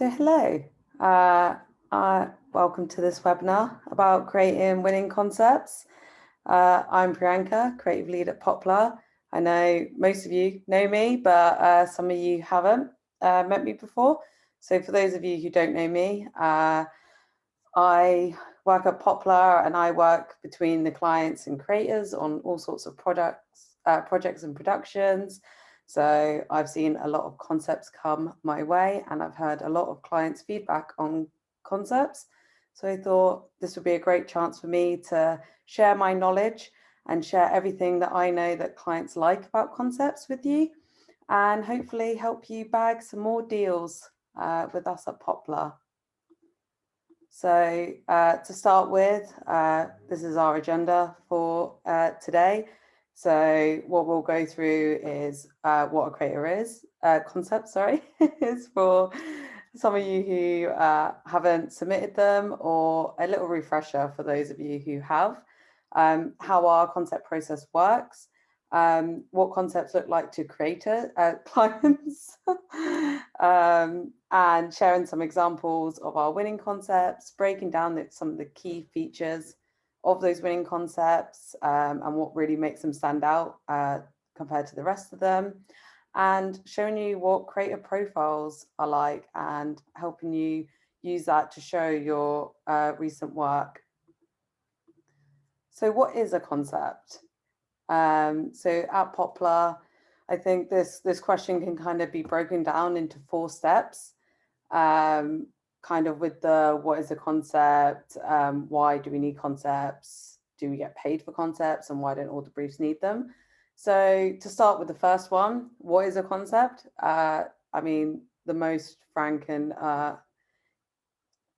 So hello, welcome to this webinar about creating winning concepts. I'm Priyanka, creative lead at Poplar. I know most of you know me, but some of you haven't met me before. So for those of you who don't know me, I work at Poplar and I work between the clients and creators on all sorts of projects and productions. So I've seen a lot of concepts come my way and I've heard a lot of clients' feedback on concepts. So I thought this would be a great chance for me to share my knowledge and share everything that I know that clients like about concepts with you and hopefully help you bag some more deals with us at Poplar. So to start with, this is our agenda for today. So what we'll go through is what a creator is, concept, sorry, is for some of you who haven't submitted them, or a little refresher for those of you who have, how our concept process works, what concepts look like to creator clients, and sharing some examples of our winning concepts, breaking down some of the key features of those winning concepts and what really makes them stand out compared to the rest of them, and showing you what creator profiles are like and helping you use that to show your recent work. So what is a concept? So at Poplar, I think this question can kind of be broken down into 4 steps, kind of with the what is a concept, why do we need concepts, do we get paid for concepts, and why don't all the briefs need them? So to start with the first one, what is a concept? I mean, the most frank and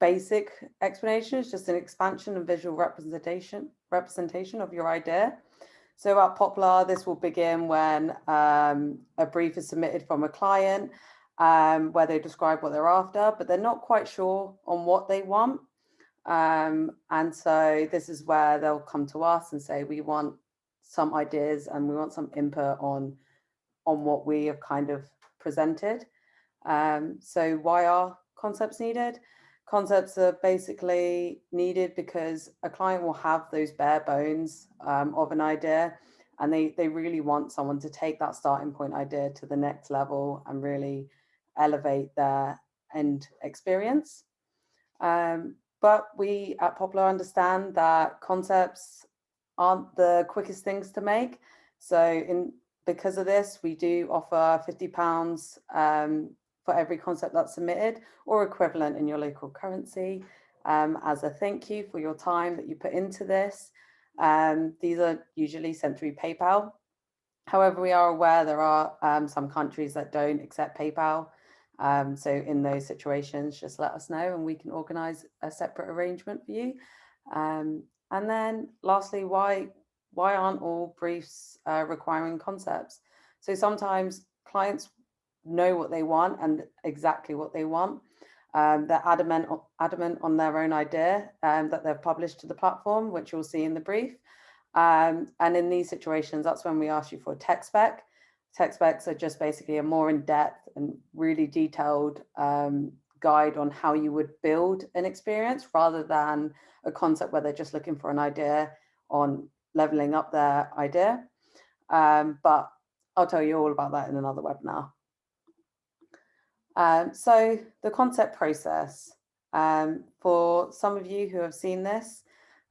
basic explanation is just an expansion and visual representation of your idea. So at Poplar, this will begin when a brief is submitted from a client where they describe what they're after, but they're not quite sure on what they want. And so this is where they'll come to us and say, we want some ideas and we want some input on what we have kind of presented. So why are concepts needed? Concepts are basically needed because a client will have those bare bones of an idea, and they really want someone to take that starting point idea to the next level and really elevate their end experience. But we at Poplar understand that concepts aren't the quickest things to make. So because of this, we do offer £50 for every concept that's submitted, or equivalent in your local currency, as a thank you for your time that you put into this. These are usually sent through PayPal. However, we are aware there are some countries that don't accept PayPal. So in those situations, just let us know and we can organize a separate arrangement for you. And then lastly, why aren't all briefs requiring concepts? So sometimes clients know what they want and exactly what they want. They're adamant on their own idea that they've published to the platform, which you'll see in the brief. And in these situations, that's when we ask you for a tech spec. Tech specs are just basically a more in-depth and really detailed guide on how you would build an experience, rather than a concept where they're just looking for an idea on leveling up their idea. But I'll tell you all about that in another webinar. So the concept process, for some of you who have seen this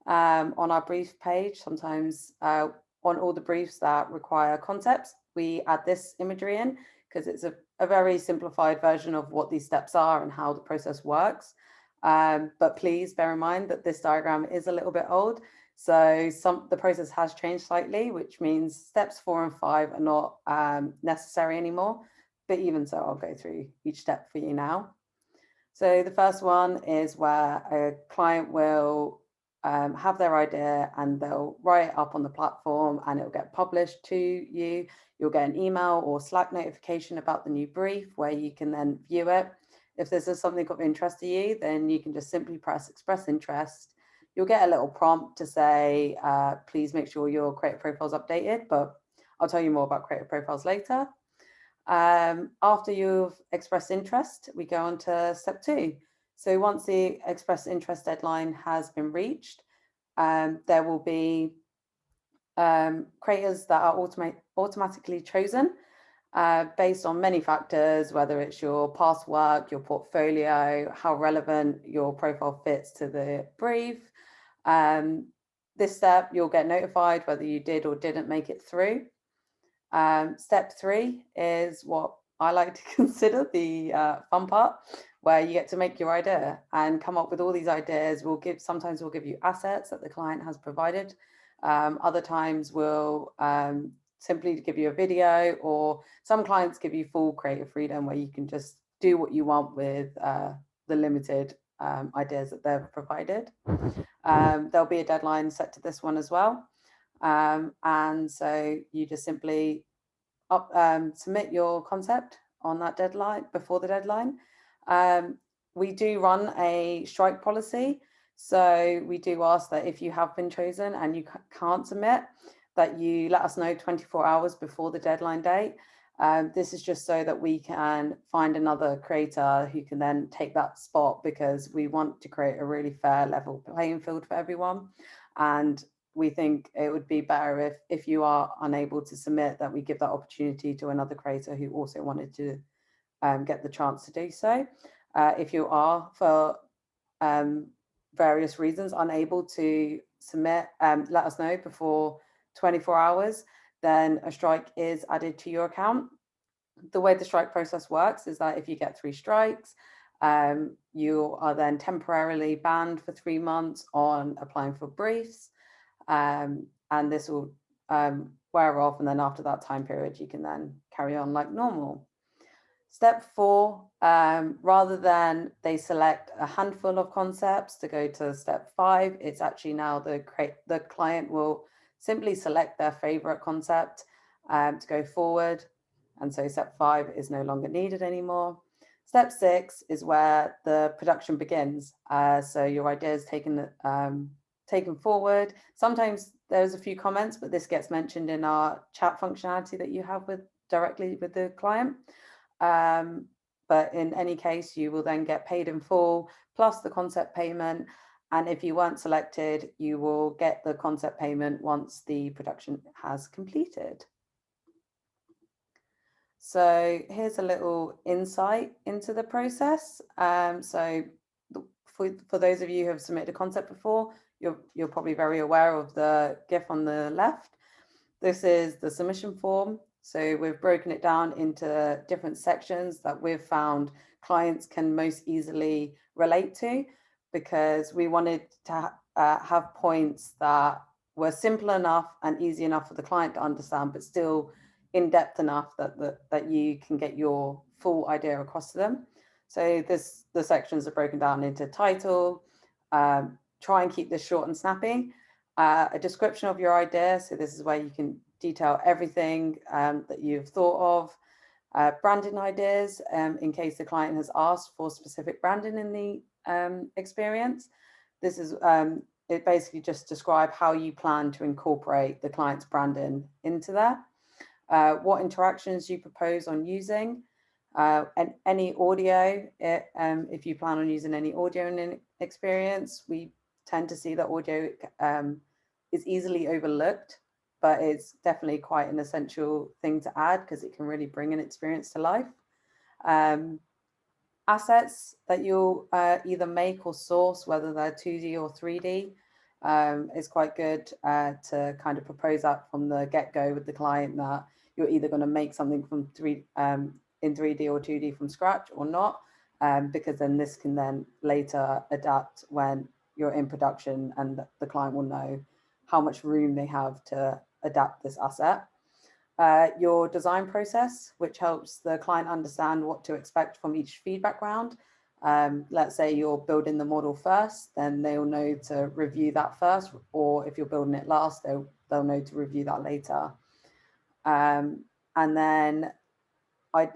on our brief page, sometimes on all the briefs that require concepts, we add this imagery in because it's a very simplified version of what these steps are and how the process works. But please bear in mind that this diagram is a little bit old. So the process has changed slightly, which means steps 4 and 5 are not necessary anymore. But even so, I'll go through each step for you now. So the first one is where a client will have their idea and they'll write it up on the platform and it'll get published to you. You'll get an email or Slack notification about the new brief where you can then view it. If this is something of interest to you, then you can just simply press express interest. You'll get a little prompt to say, please make sure your creative profile is updated, but I'll tell you more about creative profiles later. After you've expressed interest, we go on to step 2. So once the expressed interest deadline has been reached, there will be creators that are automatically chosen based on many factors, whether it's your past work, your portfolio, how relevant your profile fits to the brief. This step, you'll get notified whether you did or didn't make it through. Step 3 is what I like to consider the fun part, where you get to make your idea and come up with all these ideas. Sometimes we'll give you assets that the client has provided. Other times we'll simply give you a video, or some clients give you full creative freedom where you can just do what you want with the limited ideas that they've provided. There'll be a deadline set to this one as well. And so you just simply submit your concept on that deadline, before the deadline. We do run a strike policy. So we do ask that if you have been chosen and you can't submit, that you let us know 24 hours before the deadline date. This is just so that we can find another creator who can then take that spot, because we want to create a really fair, level playing field for everyone. And we think it would be better if you are unable to submit, that we give that opportunity to another creator who also wanted to get the chance to do so. If you are, for various reasons, unable to submit, let us know before 24 hours, then a strike is added to your account. The way the strike process works is that if you get 3 strikes, you are then temporarily banned for 3 months on applying for briefs. And this will wear off, and then after that time period, you can then carry on like normal. Step 4, rather than they select a handful of concepts to go to step 5, it's actually now the client will simply select their favorite concept to go forward. And so step 5 is no longer needed anymore. Step 6 is where the production begins. So your idea is taken forward. Sometimes there's a few comments, but this gets mentioned in our chat functionality that you have directly with the client. But in any case, you will then get paid in full plus the concept payment. And if you weren't selected, you will get the concept payment once the production has completed. So here's a little insight into the process. So for those of you who have submitted a concept before, you're probably very aware of the GIF on the left. This is the submission form. So we've broken it down into different sections that we've found clients can most easily relate to, because we wanted to have points that were simple enough and easy enough for the client to understand, but still in depth enough that you can get your full idea across to them. So the sections are broken down into title, try and keep this short and snappy, a description of your idea. So this is where you can detail everything that you've thought of, branding ideas, in case the client has asked for specific branding in the experience. This is it basically just describe how you plan to incorporate the client's branding into there, what interactions you propose on using, and any audio, if you plan on using any audio in an experience. We tend to see that audio is easily overlooked, but it's definitely quite an essential thing to add, because it can really bring an experience to life. Assets that you'll either make or source, whether they're 2D or 3D, is quite good to kind of propose that from the get-go with the client, that you're either going to make something from in 3D or 2D from scratch or not, because then this can then later adapt when you're in production, and the client will know how much room they have to adapt this asset. Your design process, which helps the client understand what to expect from each feedback round. Let's say you're building the model first, then they'll know to review that first, or if you're building it last, they'll know to review that later. And then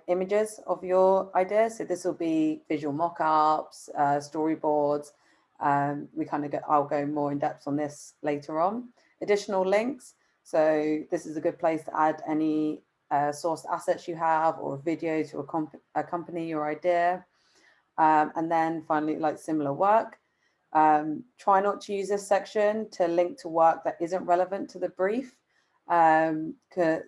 images of your idea. So this will be visual mock-ups, storyboards. I'll go more in depth on this later on. Additional links. So this is a good place to add any sourced assets you have or a video to accompany your idea. And then finally, like similar work. Try not to use this section to link to work that isn't relevant to the brief, because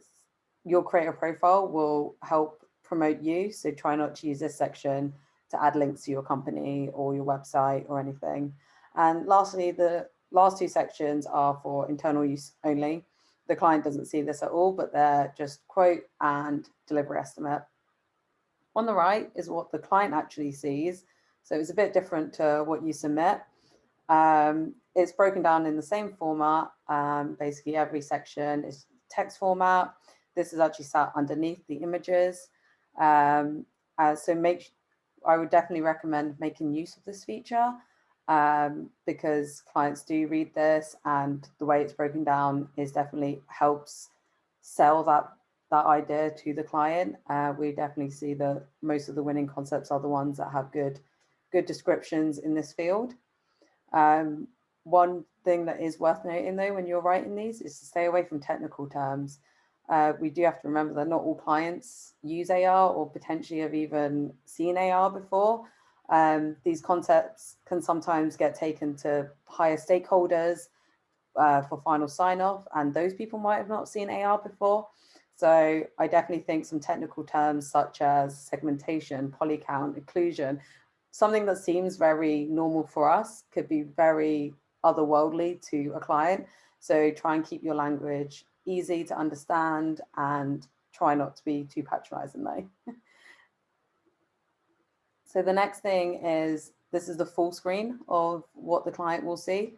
your creator profile will help promote you. So try not to use this section to add links to your company or your website or anything. And lastly, the last two sections are for internal use only. The client doesn't see this at all, but they're just quote and delivery estimate. On the right is what the client actually sees. So it's a bit different to what you submit. It's broken down in the same format. Basically, every section is text format. This is actually sat underneath the images. So I would definitely recommend making use of this feature, because clients do read this, and the way it's broken down is definitely helps sell that idea to the client. We definitely see that most of the winning concepts are the ones that have good descriptions in this field. One thing that is worth noting though, when you're writing these, is to stay away from technical terms. We do have to remember that not all clients use AR or potentially have even seen AR before. These concepts can sometimes get taken to higher stakeholders for final sign-off, and those people might have not seen AR before. So I definitely think some technical terms such as segmentation, polycount, occlusion, something that seems very normal for us could be very otherworldly to a client. So try and keep your language easy to understand and try not to be too patronizing though. So the next thing is, this is the full screen of what the client will see.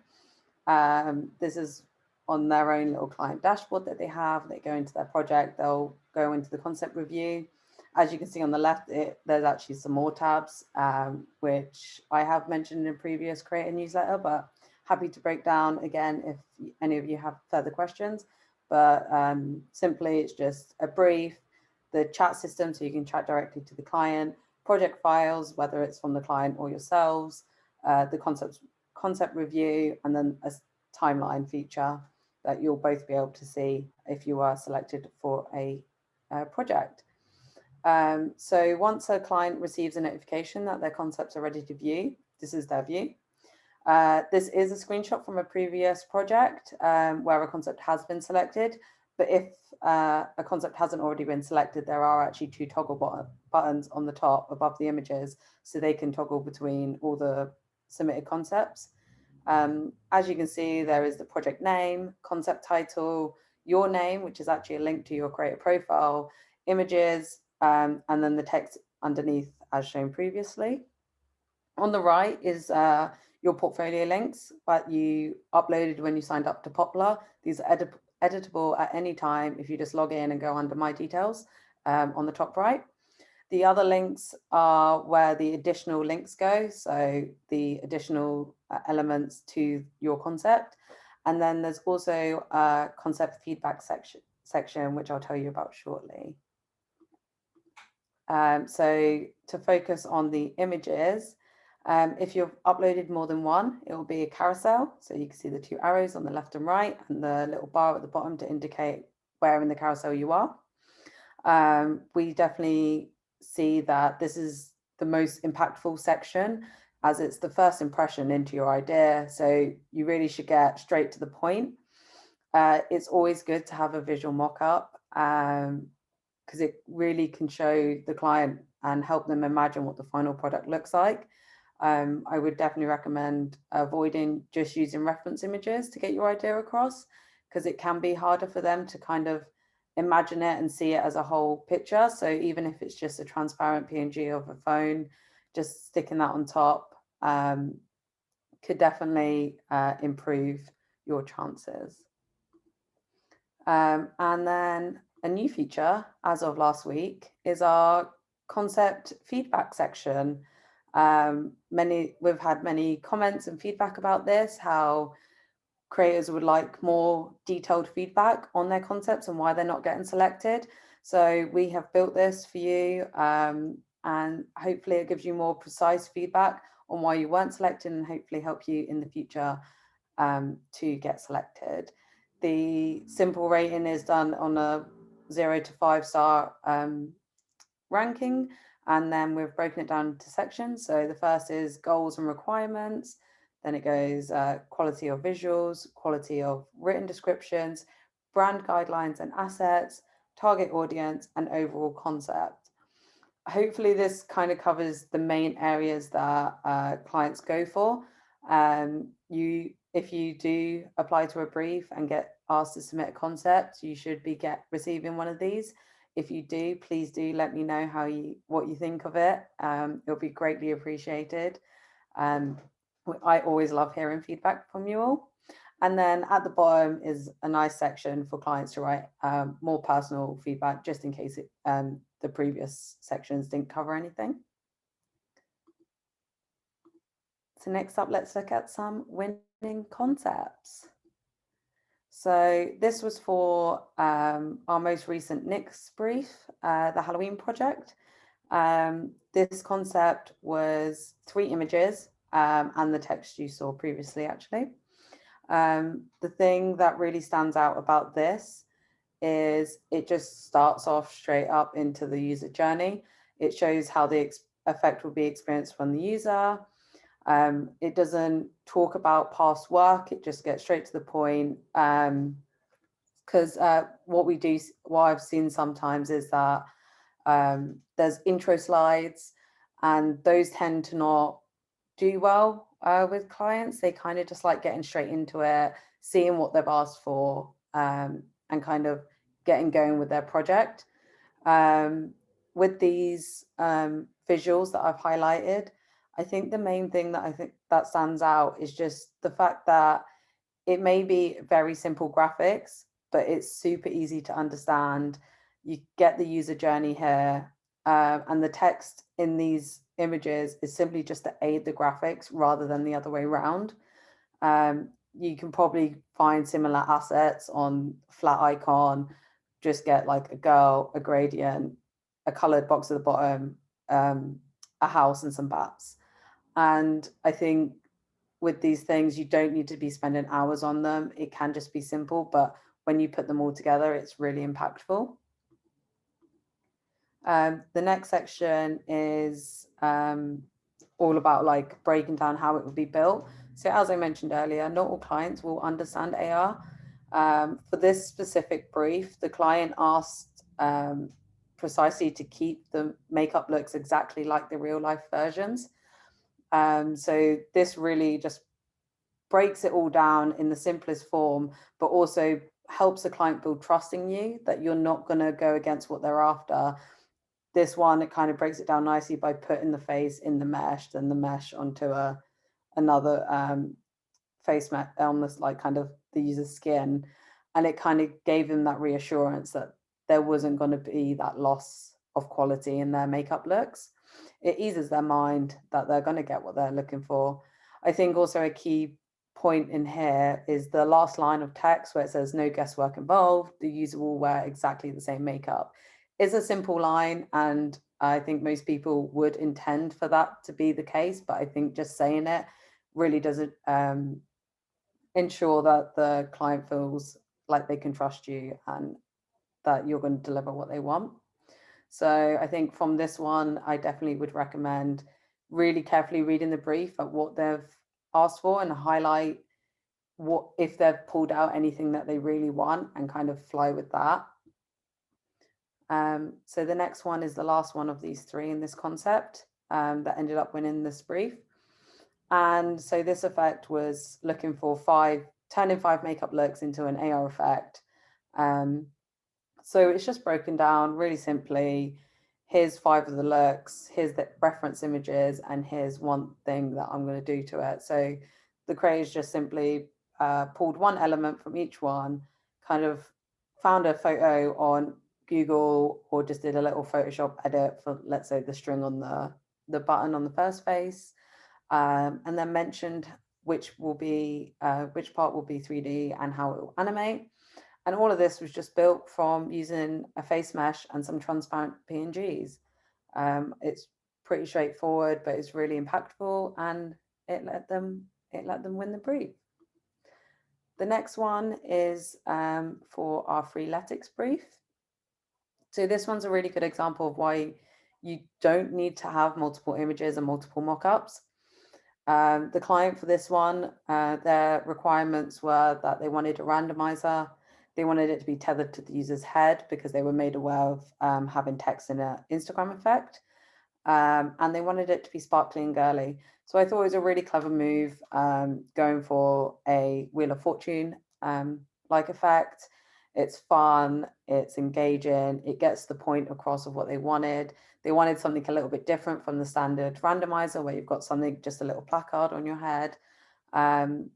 This is on their own little client dashboard that they have. They go into their project, they'll go into the concept review. As you can see on the left, there's actually some more tabs, which I have mentioned in a previous creator newsletter, but happy to break down again if any of you have further questions. But simply, it's just a brief, the chat system, so you can chat directly to the client, project files, whether it's from the client or yourselves, the concept review, and then a timeline feature that you'll both be able to see if you are selected for a project. So once a client receives a notification that their concepts are ready to view, this is their view. This is a screenshot from a previous project where a concept has been selected, but if a concept hasn't already been selected, there are actually two toggle buttons on the top above the images, so they can toggle between all the submitted concepts. As you can see, there is the project name, concept title, your name, which is actually a link to your creator profile, images, and then the text underneath as shown previously. On the right is your portfolio links that you uploaded when you signed up to Poplar. These are editable at any time if you just log in and go under My Details on the top right. The other links are where the additional links go, so the additional elements to your concept. And then there's also a concept feedback section, which I'll tell you about shortly. So to focus on the images, if you've uploaded more than one, it will be a carousel. So you can see the two arrows on the left and right and the little bar at the bottom to indicate where in the carousel you are. We definitely see that this is the most impactful section, as it's the first impression into your idea. So you really should get straight to the point. It's always good to have a visual mock-up because it really can show the client and help them imagine what the final product looks like. I would definitely recommend avoiding just using reference images to get your idea across, because it can be harder for them to kind of imagine it and see it as a whole picture. So even if it's just a transparent PNG of a phone, just sticking that on top could definitely improve your chances. And then a new feature as of last week is our concept feedback section. We've had many comments and feedback about this, how creators would like more detailed feedback on their concepts and why they're not getting selected. So we have built this for you, and hopefully it gives you more precise feedback on why you weren't selected, and hopefully help you in the future to get selected. The simple rating is done on a 0 to 5-star ranking, and then we've broken it down into sections. So the first is goals and requirements, then it goes quality of visuals, quality of written descriptions, brand guidelines and assets, target audience, and overall concept. Hopefully this kind of covers the main areas that clients go for. If you do apply to a brief and get asked to submit a concept, you should be receiving one of these. If you do, please do let me know what you think of it. It'll be greatly appreciated. I always love hearing feedback from you all. And then at the bottom is a nice section for clients to write more personal feedback, just in case the previous sections didn't cover anything. So next up, let's look at some winning concepts. So this was for our most recent NICS brief, the Halloween project. This concept was 3 images and the text you saw previously, actually. The thing that really stands out about this is it just starts off straight up into the user journey. It shows how the effect will be experienced from the user. It doesn't talk about past work, it just gets straight to the point. Because what I've seen sometimes is that there's intro slides, and those tend to not do well with clients. They kind of just like getting straight into it, seeing what they've asked for, and kind of getting going with their project. With these visuals that I've highlighted, I think the main thing that stands out is just the fact that it may be very simple graphics, but it's super easy to understand. You get the user journey here, and the text in these images is simply just to aid the graphics rather than the other way around. You can probably find similar assets on flat icon, just get like a girl, a gradient, a colored box at the bottom, a house and some bats. And I think with these things, you don't need to be spending hours on them. It can just be simple, but when you put them all together, it's really impactful. The next section is all about like breaking down how it will be built. So as I mentioned earlier, not all clients will understand AR. For this specific brief, the client asked precisely to keep the makeup looks exactly like the real life versions. So this really just breaks it all down in the simplest form, but also helps the client build trust in you that you're not going to go against what they're after. This one, it kind of breaks it down nicely by putting the face in the mesh, then the mesh onto another face mesh on this, like kind of the user's skin. And it kind of gave them that reassurance that there wasn't going to be that loss of quality in their makeup looks. It eases their mind that they're going to get what they're looking for. I think also a key point in here is the last line of text where it says no guesswork involved, the user will wear exactly the same makeup. It's a simple line, and I think most people would intend for that to be the case, but I think just saying it really doesn't ensure that the client feels like they can trust you and that you're going to deliver what they want. So I think from this one, I definitely would recommend really carefully reading the brief at what they've asked for and highlight what if they've pulled out anything that they really want and kind of fly with that. So the next one is the last one of these 3 in this concept that ended up winning this brief. And so this effect was looking for turning 5 makeup looks into an AR effect. So it's just broken down really simply. Here's 5 of the looks, here's the reference images, and here's one thing that I'm going to do to it. So the creators just simply pulled one element from each one, kind of found a photo on Google or just did a little Photoshop edit for, let's say, the string on the button on the first face, and then mentioned which part will be 3D and how it will animate. And all of this was just built from using a face mesh and some transparent PNGs. It's pretty straightforward, but it's really impactful, and it let them win the brief. The next one is for our freeletics brief. So this one's a really good example of why you don't need to have multiple images and multiple mockups. The client for this one, their requirements were that they wanted a randomizer. They wanted it to be tethered to the user's head because they were made aware of having text in an Instagram effect. And they wanted it to be sparkly and girly. So I thought it was a really clever move, going for a Wheel of Fortune like effect. It's fun, it's engaging, it gets the point across of what they wanted. They wanted something a little bit different from the standard randomizer where you've got something, just a little placard on your head. The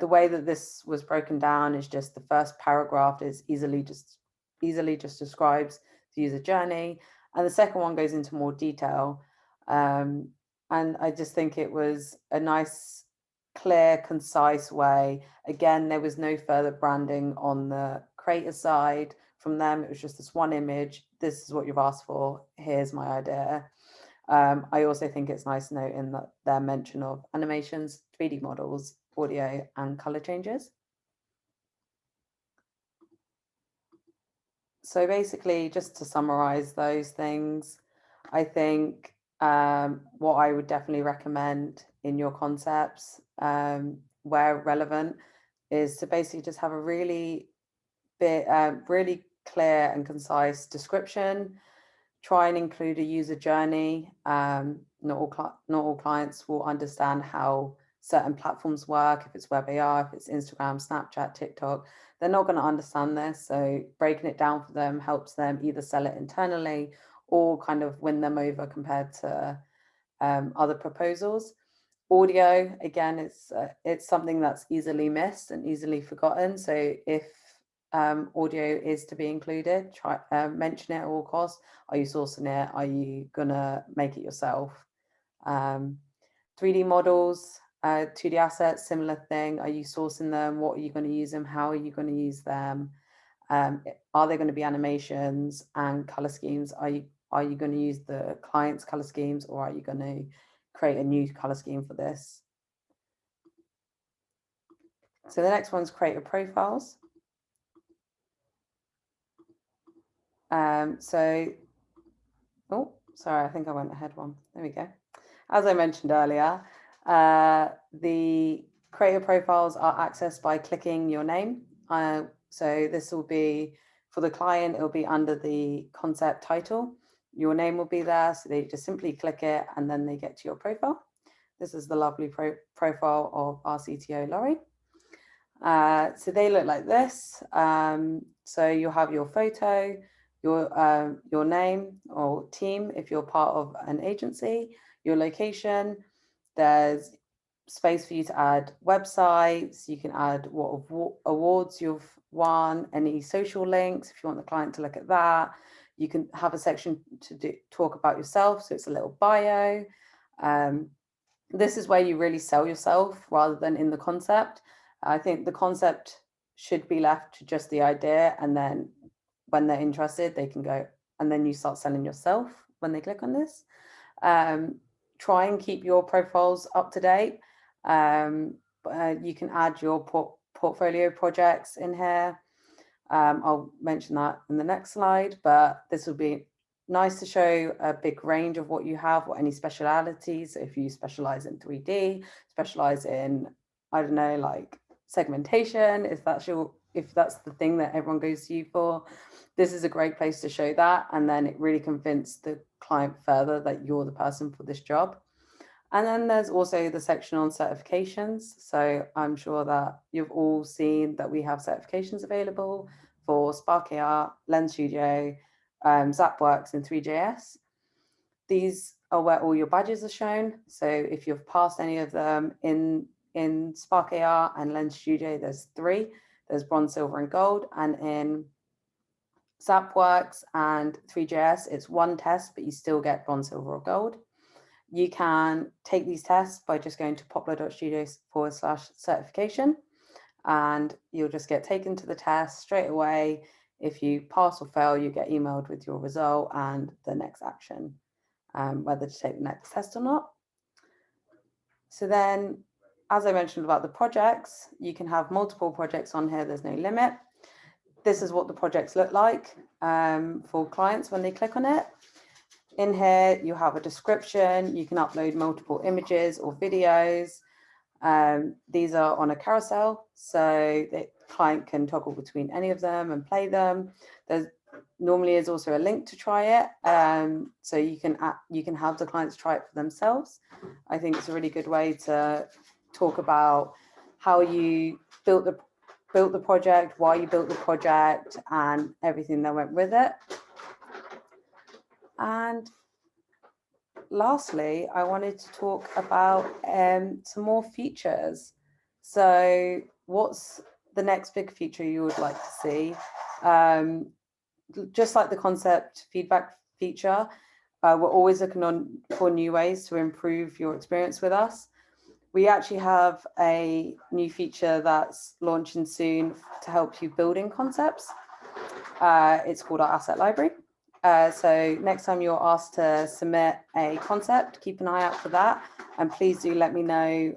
way that this was broken down is just the first paragraph is easily just describes the user journey, and the second one goes into more detail. And I just think it was a nice, clear, concise way. Again, there was no further branding on the creator side from them. It was just this one image. This is what you've asked for. Here's my idea. I also think it's nice to note in that their mention of animations, 3D models, audio, and color changes. So basically, just to summarize those things, I think what I would definitely recommend in your concepts, where relevant, is to basically just have a really clear and concise description. Try and include a user journey. Not all clients will understand how certain platforms work. If it's web AR, if it's Instagram, Snapchat, TikTok, they're not going to understand this. So breaking it down for them helps them either sell it internally or kind of win them over compared to other proposals. Audio, again, it's something that's easily missed and easily forgotten. So if audio is to be included, try mention it at all costs. Are you sourcing it? Are you gonna make it yourself? 3D models, 2D assets, similar thing. Are you sourcing them? What are you going to use them? How are you going to use them? Are they going to be animations and color schemes? Are you going to use the client's color schemes, or are you going to create a new color scheme for this? So the next one's creator profiles. Oh, sorry, I think I went ahead one. There we go. As I mentioned earlier, the creator profiles are accessed by clicking your name. So this will be, for the client, it'll be under the concept title. Your name will be there, so they just simply click it and then they get to your profile. This is the lovely profile of our CTO, Laurie. So they look like this. So you'll have your photo, your name or team if you're part of an agency, your location. There's space for you to add websites. You can add what awards you've won, any social links if you want the client to look at that. You can have a section to talk about yourself, so it's a little bio. This is where you really sell yourself rather than in the concept. I think the concept should be left to just the idea, and then when they're interested, they can go, and then you start selling yourself when they click on this. Try and keep your profiles up to date. You can add your portfolio projects in here. I'll mention that in the next slide, but this will be nice to show a big range of what you have, or any specialities. If you specialize in 3D, specialize in, I don't know, like segmentation, if that's the thing that everyone goes to you for, this is a great place to show that. And then it really convinced the client further that you're the person for this job. And then there's also the section on certifications. So I'm sure that you've all seen that we have certifications available for Spark AR, Lens Studio, ZapWorks, and 3JS. These are where all your badges are shown. So if you've passed any of them in Spark AR and Lens Studio, there's 3. There's bronze, silver, and gold. And in ZapWorks and 3JS, it's 1 test, but you still get bronze, silver, or gold. You can take these tests by just going to poplar.studio/certification, and you'll just get taken to the test straight away. If you pass or fail, you get emailed with your result and the next action, whether to take the next test or not. So then, as I mentioned about the projects, you can have multiple projects on here. There's no limit. this is what the projects look like for clients when they click on it. In here, you have a description. You can upload multiple images or videos. These are on a carousel, so the client can toggle between any of them and play them. There's normally is also a link to try it, so you can have the clients try it for themselves. I think it's a really good way to talk about how you built the project, why you built the project, and everything that went with it. And lastly, I wanted to talk about some more features. So what's the next big feature you would like to see? Just like the concept feedback feature, we're always looking for new ways to improve your experience with us. We actually have a new feature that's launching soon to help you building concepts. It's called our asset library. So next time you're asked to submit a concept, keep an eye out for that. And please do let me know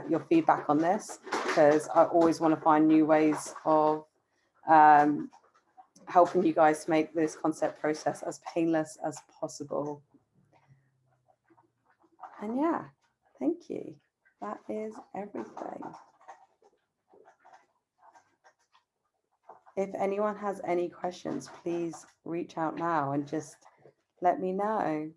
your feedback on this, because I always want to find new ways of helping you guys to make this concept process as painless as possible. And yeah, thank you. That is everything. If anyone has any questions, please reach out now and just let me know.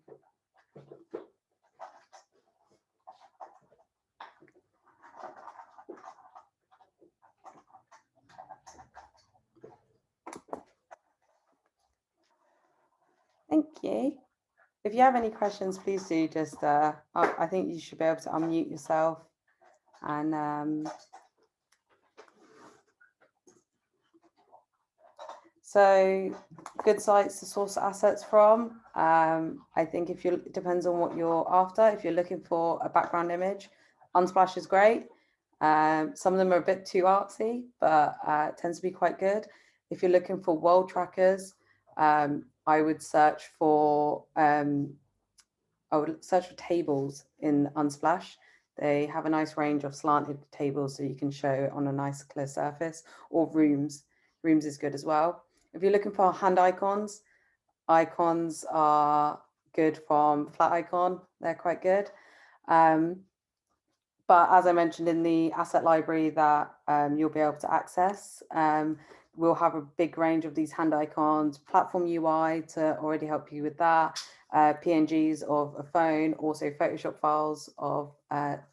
Thank you. If you have any questions, please do just, I think you should be able to unmute yourself and so good sites to source assets from. I think it depends on what you're after. If you're looking for a background image, Unsplash is great. Some of them are a bit too artsy, but it tends to be quite good. If you're looking for world trackers, I would search for tables in Unsplash. They have a nice range of slanted tables, so you can show it on a nice clear surface, or rooms. Rooms is good as well. If you're looking for hand icons, icons are good from Flat Icon. They're quite good. But as I mentioned in the asset library that you'll be able to access, we'll have a big range of these hand icons, platform UI to already help you with that, PNGs of a phone, also Photoshop files of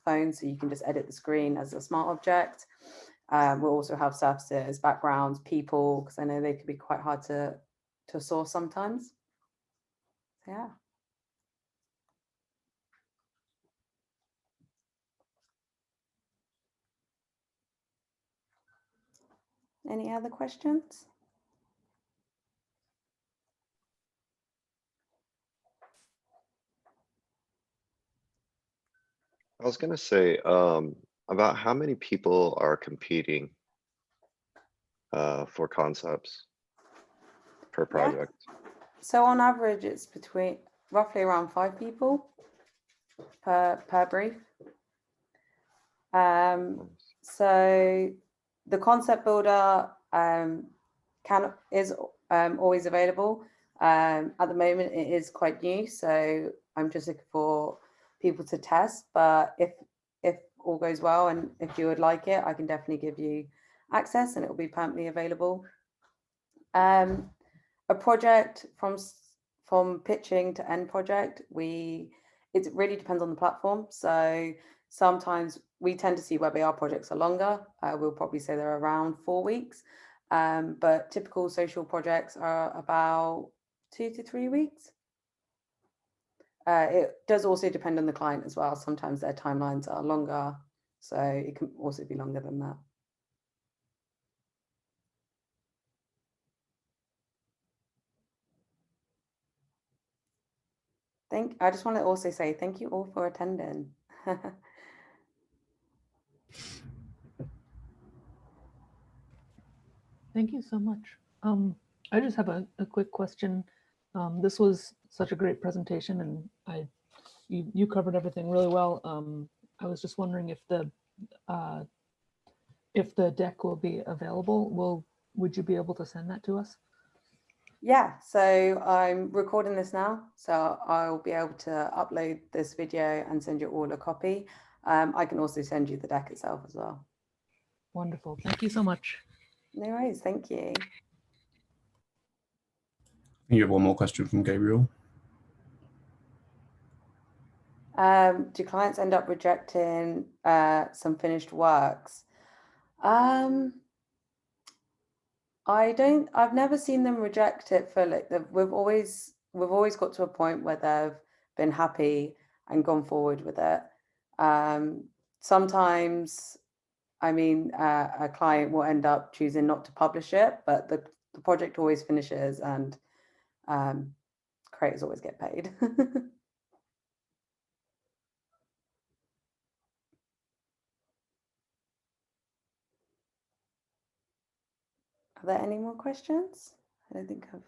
phones, so you can just edit the screen as a smart object. We'll also have surfaces, backgrounds, people, because I know they can be quite hard to source sometimes. So, yeah. Any other questions? I was going to say, about how many people are competing for concepts per project? Yeah. So on average, it's between roughly around 5 people per brief. So the concept builder is always available. At the moment, it is quite new, so I'm just looking for people to test. But if all goes well and if you would like it, I can definitely give you access, and it will be permanently available. A project from pitching to end project, it really depends on the platform. So sometimes we tend to see WebAR projects are longer. We'll probably say they're around 4 weeks, but typical social projects are about 2 to 3 weeks. It does also depend on the client as well. Sometimes their timelines are longer, so it can also be longer than that. I just want to also say thank you all for attending. Thank you so much. I just have a quick question. This was such a great presentation, and you covered everything really well. I was just wondering if the deck will be available. would you be able to send that to us? Yeah, so I'm recording this now, so I'll be able to upload this video and send you all a copy. I can also send you the deck itself as well. Wonderful. Thank you so much. No worries, thank you. You have one more question from Gabriel. Do clients end up rejecting some finished works? I've never seen them reject it fully. We've always got to a point where they've been happy and gone forward with it. Sometimes, I mean, a client will end up choosing not to publish it, but the project always finishes and creators always get paid. Are there any more questions? I don't think I've...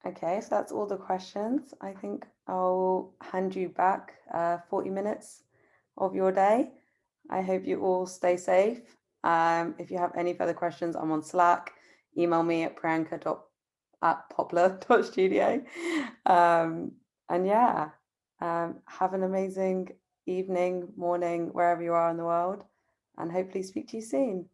Okay, so that's all the questions. I think I'll hand you back 40 minutes of your day. I hope you all stay safe. If you have any further questions, I'm on Slack. Email me at priyanka.poplar.studio. And yeah, have an amazing evening, morning, wherever you are in the world, and hopefully speak to you soon.